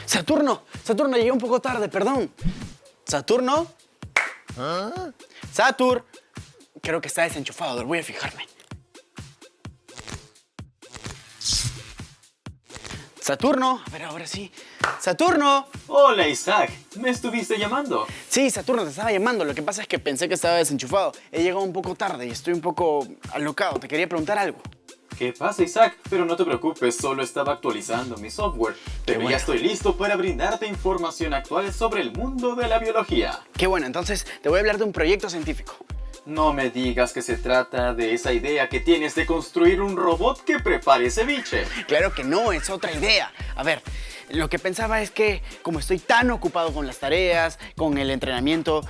Saturno, Saturno, llegué un poco tarde, perdón. ¿Saturno? Satur. Creo que está desenchufado, a ver, voy a fijarme. Saturno, a ver, ahora sí. ¡Saturno! Hola, Isaac. ¿Me estuviste llamando? Sí, Saturno, te estaba llamando. Lo que pasa es que pensé que estaba desenchufado. He llegado un poco tarde y estoy un poco alocado. Te quería preguntar algo. ¿Qué pasa, Isaac? Pero no te preocupes, solo estaba actualizando mi software. Pero bueno. ya estoy listo para brindarte información actual sobre el mundo de la biología. Qué bueno, entonces te voy a hablar de un proyecto científico. No me digas que se trata de esa idea que tienes de construir un robot que prepare ceviche. Claro que no, es otra idea. A ver, lo que pensaba es que como estoy tan ocupado con las tareas, con el entrenamiento,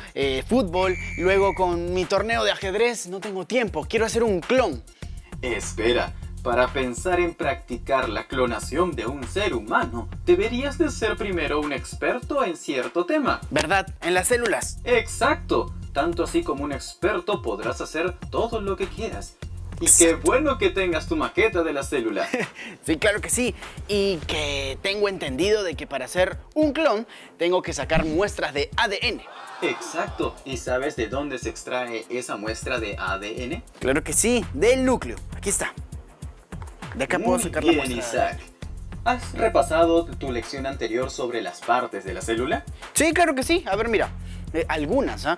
fútbol, luego con mi torneo de ajedrez, no tengo tiempo. Quiero hacer un clon. Espera, para pensar en practicar la clonación de un ser humano, deberías de ser primero un experto en cierto tema. ¿Verdad? En las células. ¡Exacto! Tanto así como un experto podrás hacer todo lo que quieras. Y qué bueno que tengas tu maqueta de la célula. Sí, claro que sí. Y que tengo entendido de que para hacer un clon tengo que sacar muestras de ADN. Exacto. ¿Y sabes de dónde se extrae esa muestra de ADN? Claro que sí, del núcleo. Aquí está. De acá puedo Muy sacar bien, la muestra. Isaac. ¿Has repasado tu lección anterior sobre las partes de la célula? Sí, claro que sí. A ver, mira. Algunas, ¿ah?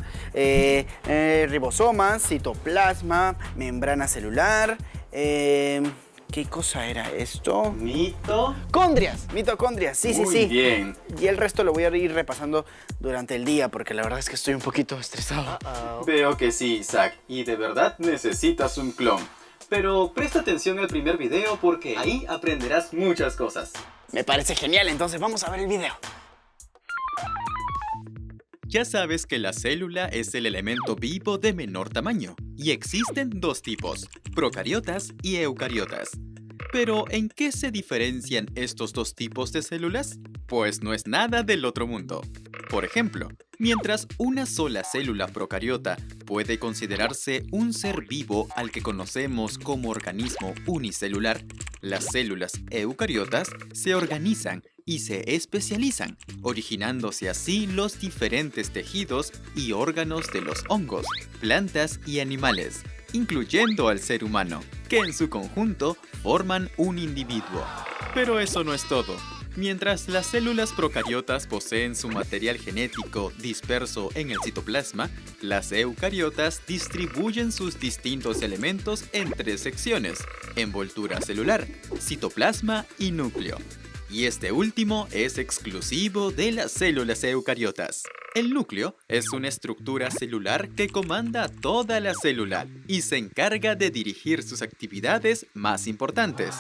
Ribosomas, citoplasma, membrana celular. ¿Qué cosa era esto? Mitocondrias. Mitocondrias, sí, sí, Muy sí. bien. Y el resto lo voy a ir repasando durante el día porque la verdad es que estoy un poquito estresado. Veo que sí, Isaac. Y de verdad necesitas un clon. Pero presta atención al primer video porque ahí aprenderás muchas cosas. Me parece genial, entonces vamos a ver el video. Ya sabes que la célula es el elemento vivo de menor tamaño, y existen dos tipos, procariotas y eucariotas. Pero, ¿en qué se diferencian estos dos tipos de células? Pues no es nada del otro mundo. Por ejemplo, mientras una sola célula procariota puede considerarse un ser vivo al que conocemos como organismo unicelular, las células eucariotas se organizan y se especializan, originándose así los diferentes tejidos y órganos de los hongos, plantas y animales, incluyendo al ser humano, que en su conjunto forman un individuo. Pero eso no es todo. Mientras las células procariotas poseen su material genético disperso en el citoplasma, las eucariotas distribuyen sus distintos elementos en tres secciones: envoltura celular, citoplasma y núcleo. Y este último es exclusivo de las células eucariotas. El núcleo es una estructura celular que comanda a toda la célula y se encarga de dirigir sus actividades más importantes.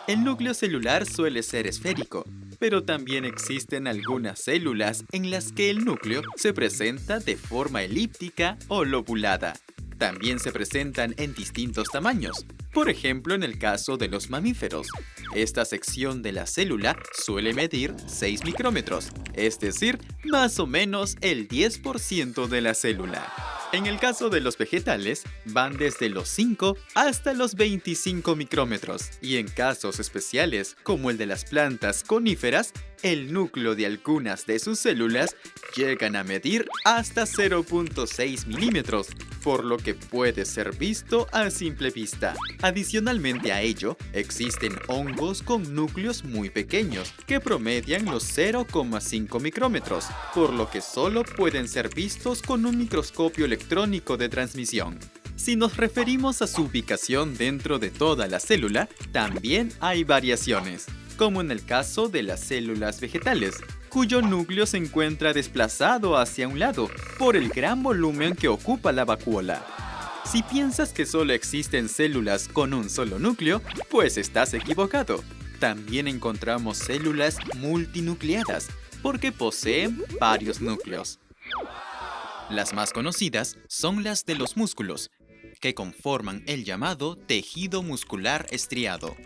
El núcleo celular suele ser esférico, pero también existen algunas células en las que el núcleo se presenta de forma elíptica o lobulada. También se presentan en distintos tamaños, por ejemplo en el caso de los mamíferos. Esta sección de la célula suele medir 6 micrómetros, es decir, más o menos el 10% de la célula. En el caso de los vegetales, van desde los 5 hasta los 25 micrómetros, y en casos especiales, como el de las plantas coníferas, el núcleo de algunas de sus células llegan a medir hasta 0.6 milímetros, por lo que puede ser visto a simple vista. Adicionalmente a ello, existen hongos con núcleos muy pequeños, que promedian los 0,5 micrómetros, por lo que solo pueden ser vistos con un microscopio electrónico de transmisión. Si nos referimos a su ubicación dentro de toda la célula, también hay variaciones, como en el caso de las células vegetales, cuyo núcleo se encuentra desplazado hacia un lado por el gran volumen que ocupa la vacuola. Si piensas que solo existen células con un solo núcleo, pues estás equivocado. También encontramos células multinucleadas, porque poseen varios núcleos. Las más conocidas son las de los músculos, que conforman el llamado tejido muscular estriado.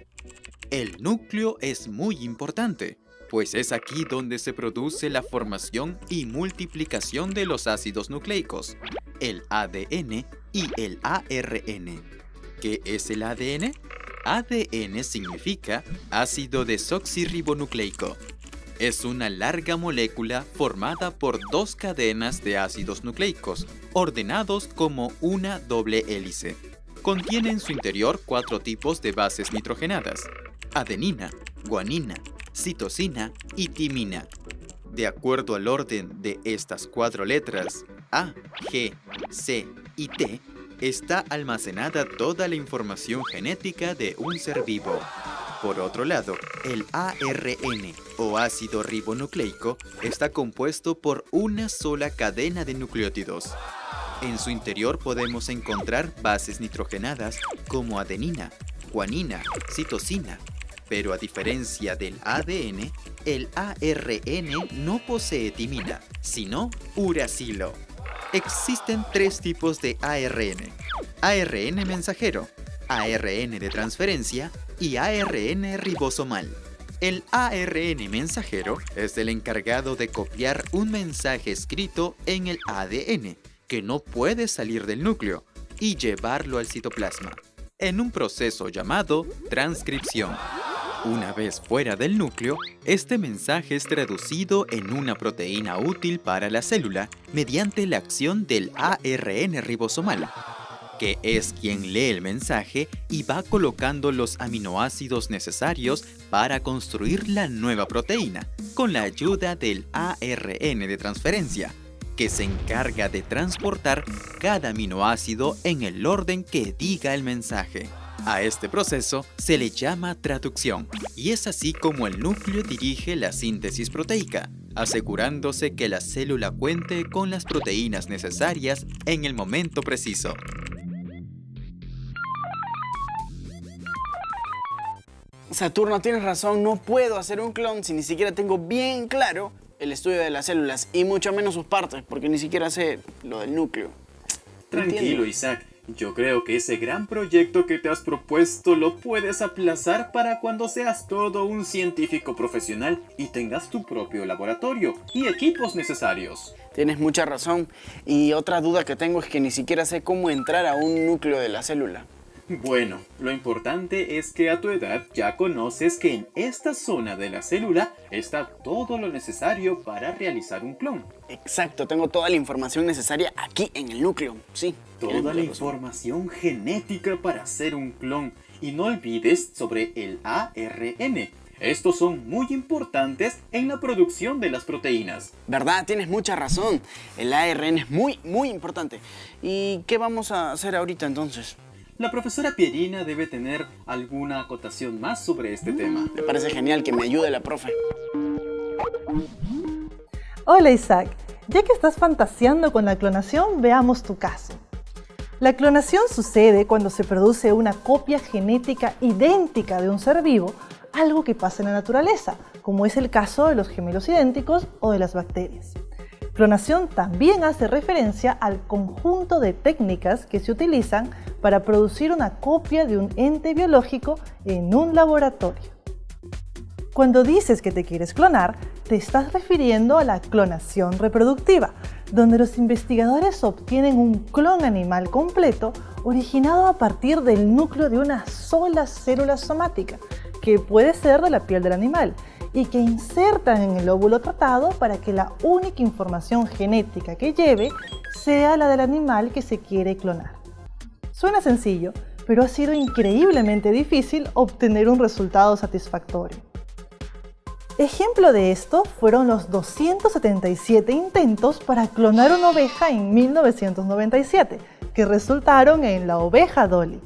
El núcleo es muy importante, pues es aquí donde se produce la formación y multiplicación de los ácidos nucleicos, el ADN y el ARN. ¿Qué es el ADN? ADN significa ácido desoxirribonucleico. es una larga molécula formada por dos cadenas de ácidos nucleicos, ordenados como una doble hélice. Contiene en su interior 4 tipos de bases nitrogenadas: adenina, guanina, citosina y timina. De acuerdo al orden de estas 4 letras, A, G, C y T, está almacenada toda la información genética de un ser vivo. Por otro lado, el ARN o ácido ribonucleico está compuesto por una sola cadena de nucleótidos. En su interior podemos encontrar bases nitrogenadas como adenina, guanina, citosina, pero a diferencia del ADN, el ARN no posee timina, sino uracilo. Existen 3 tipos de ARN: ARN mensajero, ARN de transferencia y ARN ribosomal. El ARN mensajero es el encargado de copiar un mensaje escrito en el ADN, que no puede salir del núcleo, y llevarlo al citoplasma, en un proceso llamado transcripción. Una vez fuera del núcleo, este mensaje es traducido en una proteína útil para la célula mediante la acción del ARN ribosomal, que es quien lee el mensaje y va colocando los aminoácidos necesarios para construir la nueva proteína, con la ayuda del ARN de transferencia, que se encarga de transportar cada aminoácido en el orden que diga el mensaje. A este proceso se le llama traducción, y es así como el núcleo dirige la síntesis proteica, asegurándose que la célula cuente con las proteínas necesarias en el momento preciso. Saturno, tienes razón, no puedo hacer un clon si ni siquiera tengo bien claro el estudio de las células y mucho menos sus partes, porque ni siquiera sé lo del núcleo. Tranquilo, Entiendo. Isaac. Yo creo que ese gran proyecto que te has propuesto lo puedes aplazar para cuando seas todo un científico profesional y tengas tu propio laboratorio y equipos necesarios. Tienes mucha razón. Y otra duda que tengo es que ni siquiera sé cómo entrar a un núcleo de la célula. Bueno, lo importante es que a tu edad ya conoces que en esta zona de la célula está todo lo necesario para realizar un clon. Exacto, tengo toda la información necesaria aquí en el núcleo, sí. tienes Toda mucha la razón. información genética para hacer un clon. Y no olvides sobre el ARN. Estos son muy importantes en la producción de las proteínas. ¿Verdad? Tienes mucha razón. El ARN es muy importante. ¿Y qué vamos a hacer ahorita entonces? La profesora Pierina debe tener alguna acotación más sobre este tema. Me parece genial que me ayude la profe. Hola Isaac, ya que estás fantaseando con la clonación, veamos tu caso. La clonación sucede cuando se produce una copia genética idéntica de un ser vivo, algo que pasa en la naturaleza, como es el caso de los gemelos idénticos o de las bacterias. Clonación también hace referencia al conjunto de técnicas que se utilizan para producir una copia de un ente biológico en un laboratorio. Cuando dices que te quieres clonar, te estás refiriendo a la clonación reproductiva, donde los investigadores obtienen un clon animal completo originado a partir del núcleo de una sola célula somática, que puede ser de la piel del animal, y que insertan en el óvulo tratado para que la única información genética que lleve sea la del animal que se quiere clonar. Suena sencillo, pero ha sido increíblemente difícil obtener un resultado satisfactorio. Ejemplo de esto fueron los 277 intentos para clonar una oveja en 1997, que resultaron en la oveja Dolly.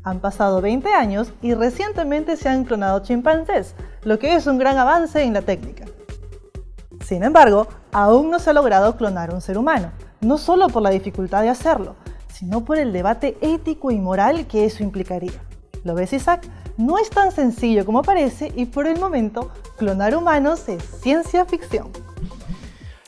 Han pasado 20 años y recientemente se han clonado chimpancés, lo que es un gran avance en la técnica. Sin embargo, aún no se ha logrado clonar un ser humano, no solo por la dificultad de hacerlo, sino por el debate ético y moral que eso implicaría. ¿Lo ves, Isaac? No es tan sencillo como parece y por el momento, clonar humanos es ciencia ficción.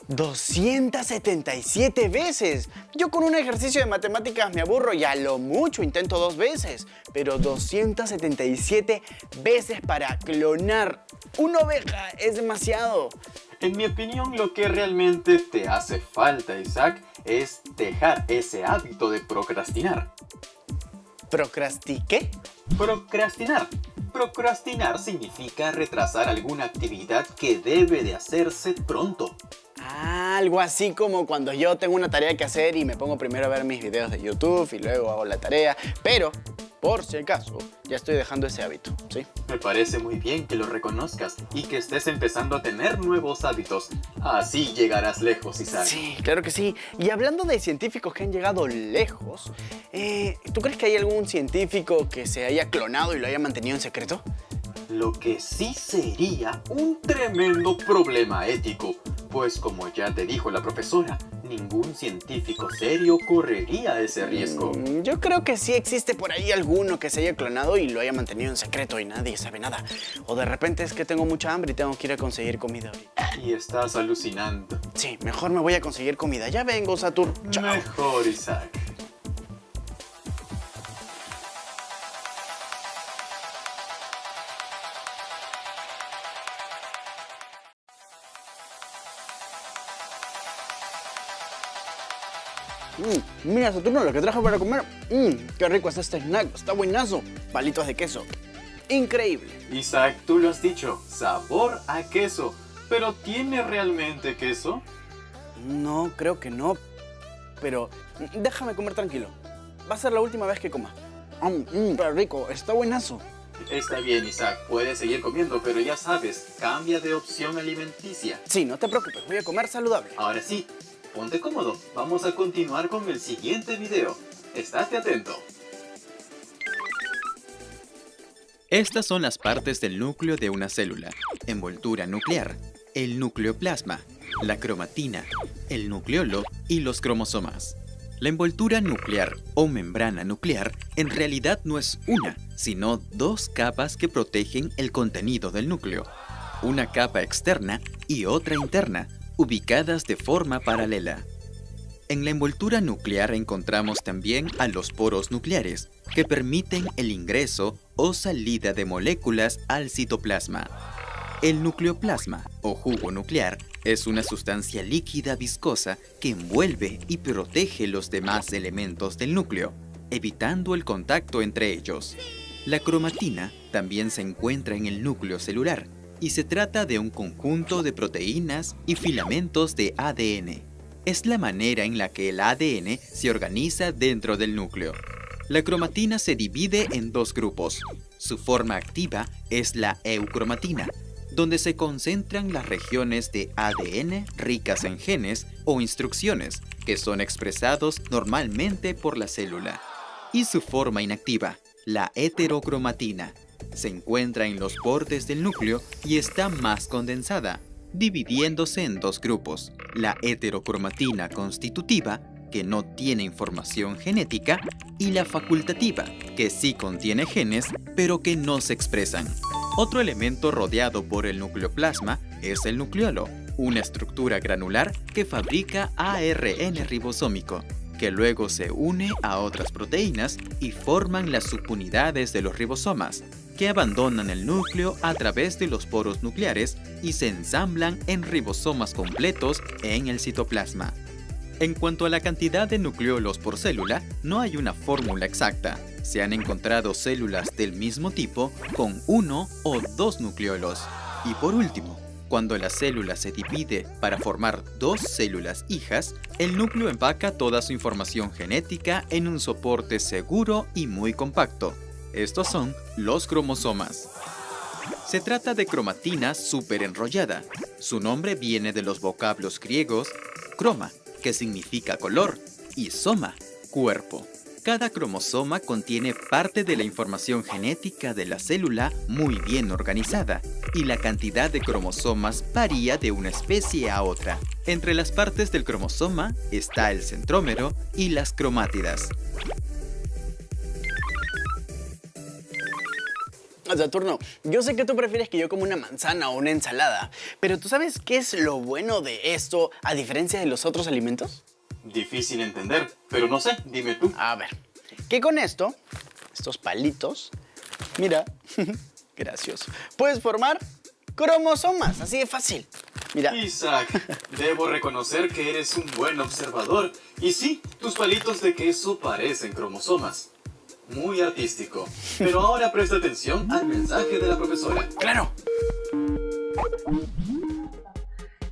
277 veces. Yo con un ejercicio de matemáticas me aburro y a lo mucho intento 2 veces. Pero 277 veces para clonar una oveja es demasiado. En mi opinión, lo que realmente te hace falta, Isaac, es dejar ese hábito de procrastinar. ¿Procrastiqué? Procrastinar. Procrastinar significa retrasar alguna actividad que debe de hacerse pronto. Algo así como cuando yo tengo una tarea que hacer y me pongo primero a ver mis videos de YouTube y luego hago la tarea, pero por si acaso ya estoy dejando ese hábito, ¿sí? Me parece muy bien que lo reconozcas y que estés empezando a tener nuevos hábitos. Así llegarás lejos, Isaac. Sí, claro que sí. Y hablando de científicos que han llegado lejos, ¿tú crees que hay algún científico que se haya clonado y lo haya mantenido en secreto? Lo que sí sería un tremendo problema ético, pues como ya te dijo la profesora, ningún científico serio correría ese riesgo. Yo creo que sí existe por ahí alguno que se haya clonado y lo haya mantenido en secreto y nadie sabe nada. O de repente es que tengo mucha hambre y tengo que ir a conseguir comida ahorita. Y estás alucinando. Sí, mejor me voy a conseguir comida. Ya vengo, Satur. Chao. Mejor, Isaac. Mira, Saturno, lo que traje para comer. Qué rico está este snack. Está buenazo. Palitos de queso. Increíble. Isaac, tú lo has dicho, sabor a queso. ¿Pero tiene realmente queso? No, creo que no. Pero déjame comer tranquilo. Va a ser la última vez que coma. Pero rico, está buenazo. Está bien, Isaac, puedes seguir comiendo, pero ya sabes, cambia de opción alimenticia. Sí, no te preocupes, voy a comer saludable. Ahora sí, ponte cómodo, vamos a continuar con el siguiente video. Estate atento. Estas son las partes del núcleo de una célula: envoltura nuclear, el nucleoplasma, la cromatina, el nucleolo y los cromosomas. La envoltura nuclear o membrana nuclear en realidad no es una, sino dos capas que protegen el contenido del núcleo. Una capa externa y otra interna, ubicadas de forma paralela. En la envoltura nuclear encontramos también a los poros nucleares, que permiten el ingreso o salida de moléculas al citoplasma. El nucleoplasma, o jugo nuclear, es una sustancia líquida viscosa que envuelve y protege los demás elementos del núcleo, evitando el contacto entre ellos. La cromatina también se encuentra en el núcleo celular, y se trata de un conjunto de proteínas y filamentos de ADN. Es la manera en la que el ADN se organiza dentro del núcleo. La cromatina se divide en dos grupos. Su forma activa es la eucromatina, donde se concentran las regiones de ADN ricas en genes o instrucciones, que son expresados normalmente por la célula. Y su forma inactiva, la heterocromatina, se encuentra en los bordes del núcleo y está más condensada, dividiéndose en dos grupos: la heterocromatina constitutiva, que no tiene información genética, y la facultativa, que sí contiene genes, pero que no se expresan. Otro elemento rodeado por el nucleoplasma es el nucleolo, una estructura granular que fabrica ARN ribosómico, que luego se une a otras proteínas y forman las subunidades de los ribosomas, que abandonan el núcleo a través de los poros nucleares y se ensamblan en ribosomas completos en el citoplasma. En cuanto a la cantidad de nucleolos por célula, no hay una fórmula exacta. Se han encontrado células del mismo tipo con 1 o 2 nucleolos. Y por último, cuando la célula se divide para formar dos células hijas, el núcleo empaca toda su información genética en un soporte seguro y muy compacto. Estos son los cromosomas. Se trata de cromatina superenrollada. Su nombre viene de los vocablos griegos chroma, que significa color, y soma, cuerpo. Cada cromosoma contiene parte de la información genética de la célula muy bien organizada, y la cantidad de cromosomas varía de una especie a otra. Entre las partes del cromosoma está el centrómero y las cromátidas. Saturno, yo sé que tú prefieres que yo coma una manzana o una ensalada, pero ¿tú sabes qué es lo bueno de esto a diferencia de los otros alimentos? Difícil entender, pero no sé, dime tú. A ver, que con esto, estos palitos, mira, gracioso, puedes formar cromosomas, así de fácil. Mira. Isaac, debo reconocer que eres un buen observador. Y sí, tus palitos de queso parecen cromosomas. Muy artístico. Pero ahora presta atención al mensaje de la profesora. ¡Claro!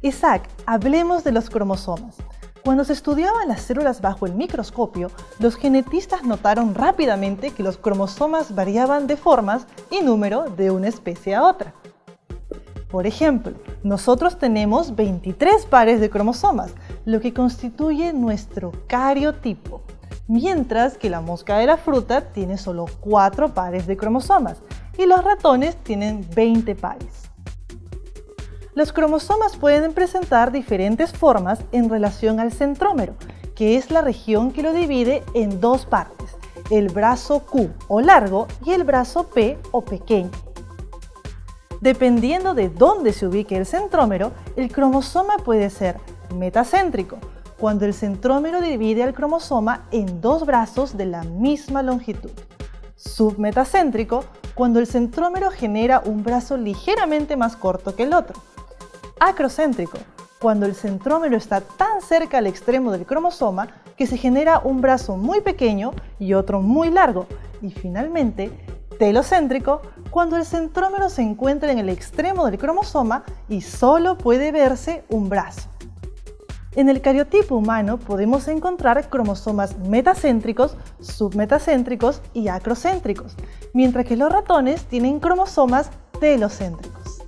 Isaac, hablemos de los cromosomas. Cuando se estudiaban las células bajo el microscopio, los genetistas notaron rápidamente que los cromosomas variaban de formas y número de una especie a otra. Por ejemplo, nosotros tenemos 23 pares de cromosomas, lo que constituye nuestro cariotipo, mientras que la mosca de la fruta tiene solo 4 pares de cromosomas y los ratones tienen 20 pares. Los cromosomas pueden presentar diferentes formas en relación al centrómero, que es la región que lo divide en dos partes, el brazo Q o largo y el brazo P o pequeño. Dependiendo de dónde se ubique el centrómero, el cromosoma puede ser metacéntrico, cuando el centrómero divide al cromosoma en dos brazos de la misma longitud. Submetacéntrico, cuando el centrómero genera un brazo ligeramente más corto que el otro. Acrocéntrico, cuando el centrómero está tan cerca al extremo del cromosoma que se genera un brazo muy pequeño y otro muy largo. Y finalmente, telocéntrico, cuando el centrómero se encuentra en el extremo del cromosoma y solo puede verse un brazo. En el cariotipo humano podemos encontrar cromosomas metacéntricos, submetacéntricos y acrocéntricos, mientras que los ratones tienen cromosomas telocéntricos.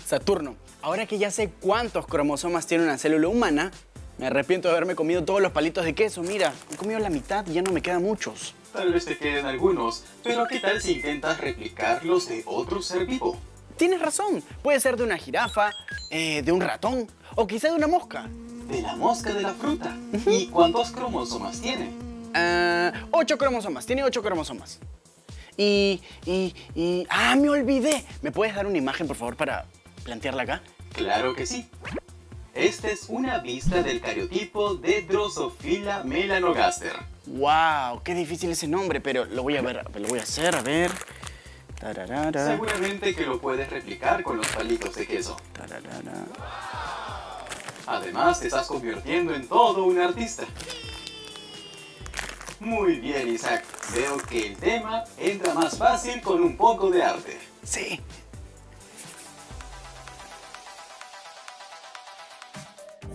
Saturno, ahora que ya sé cuántos cromosomas tiene una célula humana, me arrepiento de haberme comido todos los palitos de queso. Mira, he comido la mitad y ya no me quedan muchos. Tal vez te queden algunos, pero ¿qué tal si intentas replicarlos de otro ser vivo? Tienes razón, puede ser de una jirafa, de un ratón o quizá de una mosca. De la mosca de la fruta. ¿Y cuántos cromosomas tiene? 8 cromosomas, tiene 8 cromosomas. Me olvidé. ¿Me puedes dar una imagen, por favor, para plantearla acá? Claro que sí. Esta es una vista del cariotipo de Drosophila melanogaster. ¡Wow! Qué difícil ese nombre, pero lo voy a ver, lo voy a hacer, a ver. Tararara. Seguramente que lo puedes replicar con los palitos de queso. Tararara. Además, te estás convirtiendo en todo un artista. Muy bien, Isaac. Veo que el tema entra más fácil con un poco de arte. Sí.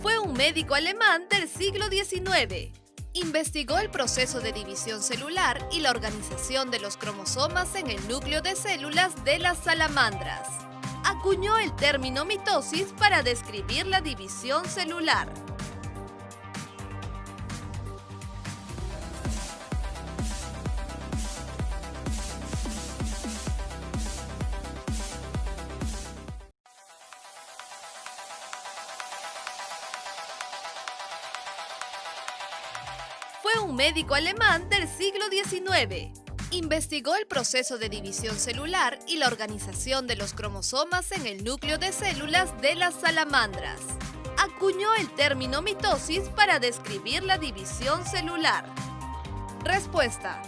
Fue un médico alemán del siglo XIX. Investigó el proceso de división celular y la organización de los cromosomas en el núcleo de células de las salamandras. Acuñó el término mitosis para describir la división celular. Fue un médico alemán del siglo XIX. Investigó el proceso de división celular y la organización de los cromosomas en el núcleo de células de las salamandras. Acuñó el término mitosis para describir la división celular. Respuesta: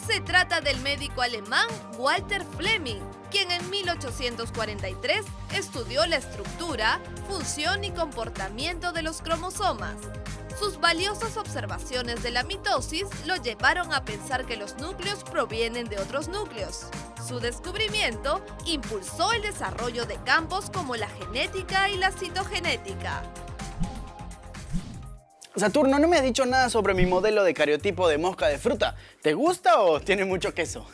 se trata del médico alemán Walter Flemming, quien en 1843 estudió la estructura, función y comportamiento de los cromosomas. Sus valiosas observaciones de la mitosis lo llevaron a pensar que los núcleos provienen de otros núcleos. Su descubrimiento impulsó el desarrollo de campos como la genética y la citogenética. Saturno, no me has dicho nada sobre mi modelo de cariotipo de mosca de fruta. ¿Te gusta o tiene mucho queso?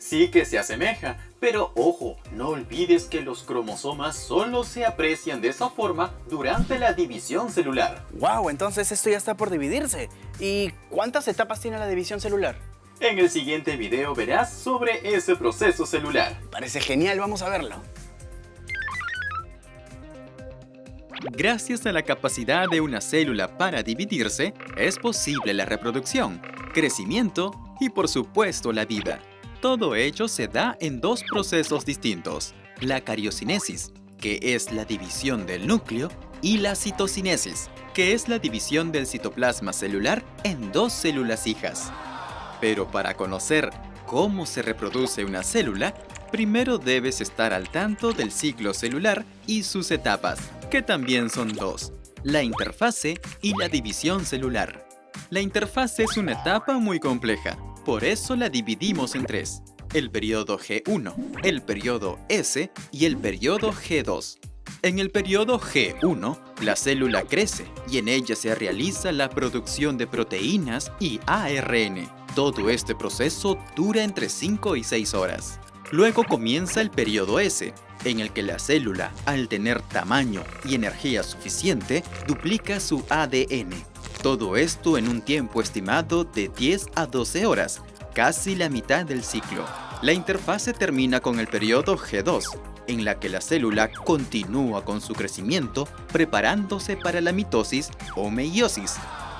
Sí que se asemeja, pero ojo, no olvides que los cromosomas solo se aprecian de esa forma durante la división celular. ¡Wow! Entonces esto ya está por dividirse. ¿Y cuántas etapas tiene la división celular? En el siguiente video verás sobre ese proceso celular. Parece genial, vamos a verlo. Gracias a la capacidad de una célula para dividirse, es posible la reproducción, crecimiento y por supuesto la vida. Todo ello se da en dos procesos distintos, la cariocinesis, que es la división del núcleo, y la citocinesis, que es la división del citoplasma celular en dos células hijas. Pero para conocer cómo se reproduce una célula, primero debes estar al tanto del ciclo celular y sus etapas, que también son dos, la interfase y la división celular. La interfase es una etapa muy compleja, Por eso la dividimos en tres: el periodo G1, el periodo S y el periodo G2. En el periodo G1, la célula crece y en ella se realiza la producción de proteínas y ARN. Todo este proceso dura entre 5 y 6 horas. Luego comienza el periodo S, en el que la célula, al tener tamaño y energía suficiente, duplica su ADN. Todo esto en un tiempo estimado de 10 a 12 horas, casi la mitad del ciclo. La interfase termina con el periodo G2, en la que la célula continúa con su crecimiento preparándose para la mitosis o meiosis.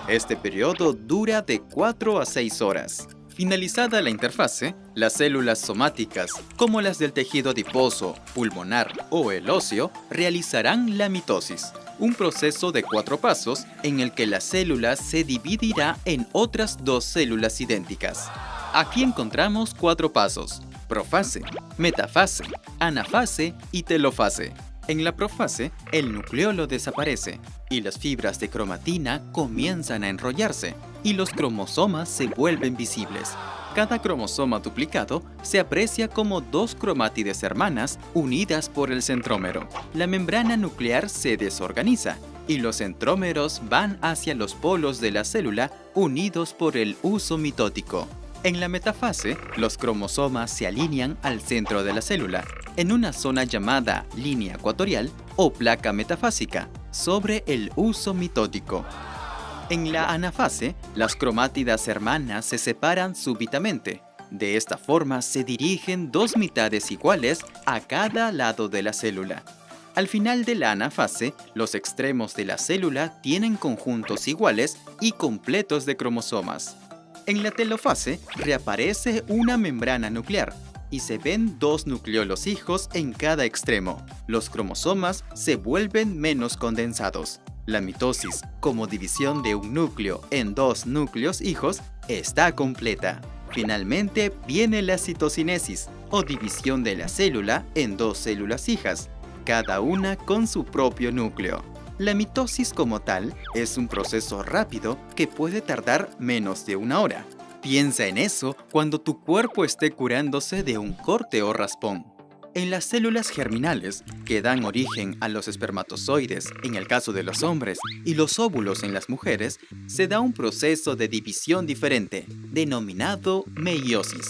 Este periodo dura de 4 a 6 horas. Finalizada la interfase, las células somáticas, como las del tejido adiposo, pulmonar o el óseo, realizarán la mitosis, un proceso de 4 pasos en el que la célula se dividirá en otras 2 células idénticas. Aquí encontramos 4 pasos: profase, metafase, anafase y telofase. En la profase, el nucleolo desaparece y las fibras de cromatina comienzan a enrollarse y los cromosomas se vuelven visibles. Cada cromosoma duplicado se aprecia como 2 cromátides hermanas unidas por el centrómero. La membrana nuclear se desorganiza y los centrómeros van hacia los polos de la célula unidos por el uso mitótico. En la metafase, los cromosomas se alinean al centro de la célula, en una zona llamada línea ecuatorial o placa metafásica, sobre el uso mitótico. En la anafase, las cromátidas hermanas se separan súbitamente. De esta forma se dirigen 2 mitades iguales a cada lado de la célula. Al final de la anafase, los extremos de la célula tienen conjuntos iguales y completos de cromosomas. En la telofase reaparece una membrana nuclear y se ven 2 nucleolos hijos en cada extremo. Los cromosomas se vuelven menos condensados. La mitosis, como división de un núcleo en 2 núcleos hijos, está completa. Finalmente viene la citocinesis, o división de la célula en 2 células hijas, cada una con su propio núcleo. La mitosis como tal es un proceso rápido que puede tardar menos de 1 hora. Piensa en eso cuando tu cuerpo esté curándose de un corte o raspón. En las células germinales, que dan origen a los espermatozoides en el caso de los hombres y los óvulos en las mujeres, se da un proceso de división diferente, denominado meiosis.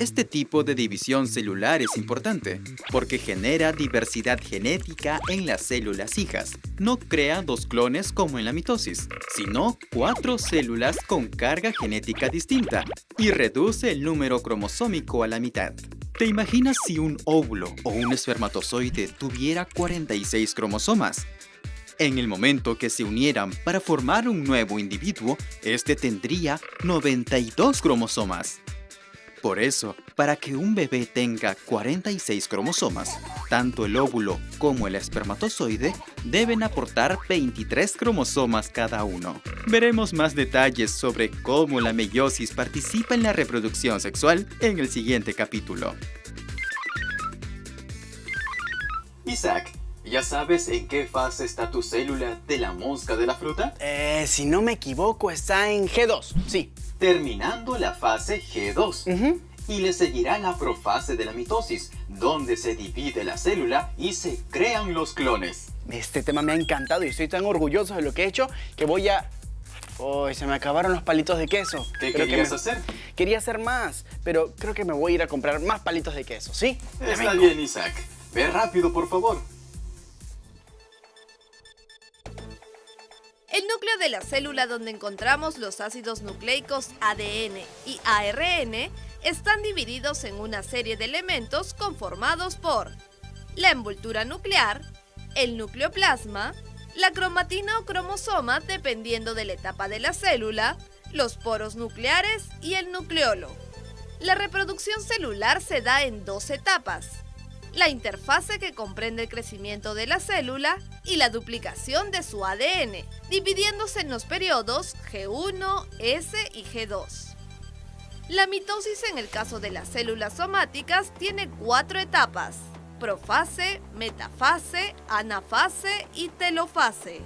Este tipo de división celular es importante porque genera diversidad genética en las células hijas. No crea 2 clones como en la mitosis, sino 4 células con carga genética distinta y reduce el número cromosómico a la mitad. ¿Te imaginas si un óvulo o un espermatozoide tuviera 46 cromosomas? En el momento que se unieran para formar un nuevo individuo, este tendría 92 cromosomas. Por eso, para que un bebé tenga 46 cromosomas, tanto el óvulo como el espermatozoide deben aportar 23 cromosomas cada uno. Veremos más detalles sobre cómo la meiosis participa en la reproducción sexual en el siguiente capítulo. Isaac, ¿ya sabes en qué fase está tu célula de la mosca de la fruta? Si no me equivoco, está en G2, sí. Terminando la fase G2. Y le seguirá la profase de la mitosis, donde se divide la célula y se crean los clones. Este tema me ha encantado y estoy tan orgulloso de lo que he hecho que voy a... ¡Oh, se me acabaron los palitos de queso! ¿Qué querías hacer? Quería hacer más, pero creo que me voy a ir a comprar más palitos de queso, ¿sí? Está bien, Isaac. Ve rápido, por favor. El núcleo de la célula donde encontramos los ácidos nucleicos ADN y ARN están divididos en una serie de elementos conformados por la envoltura nuclear, el nucleoplasma, la cromatina o cromosoma dependiendo de la etapa de la célula, los poros nucleares y el nucleolo. La reproducción celular se da en 2 etapas: la interfase, que comprende el crecimiento de la célula, y la duplicación de su ADN, dividiéndose en los periodos G1, S y G2. La mitosis en el caso de las células somáticas tiene 4 etapas: profase, metafase, anafase y telofase.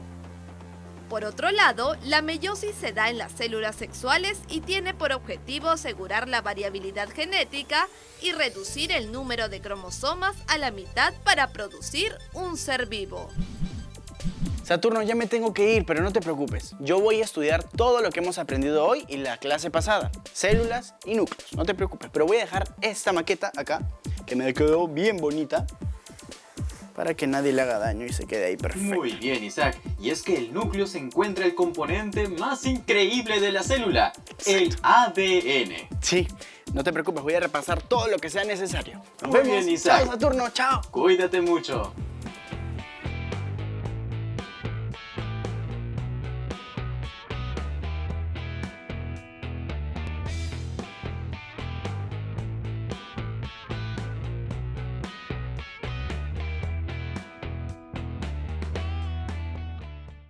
Por otro lado, la meiosis se da en las células sexuales y tiene por objetivo asegurar la variabilidad genética y reducir el número de cromosomas a la mitad para producir un ser vivo. Saturno, ya me tengo que ir, pero no te preocupes. Yo voy a estudiar todo lo que hemos aprendido hoy y la clase pasada. Células y núcleos, no te preocupes. Pero voy a dejar esta maqueta acá, que me quedó bien bonita, para que nadie le haga daño y se quede ahí perfecto. Muy bien, Isaac. Y es que el núcleo se encuentra el componente más increíble de la célula, el ADN. Sí, no te preocupes, voy a repasar todo lo que sea necesario. Nos Muy vemos. bien, Isaac. Chao, Saturno, chao. Cuídate mucho.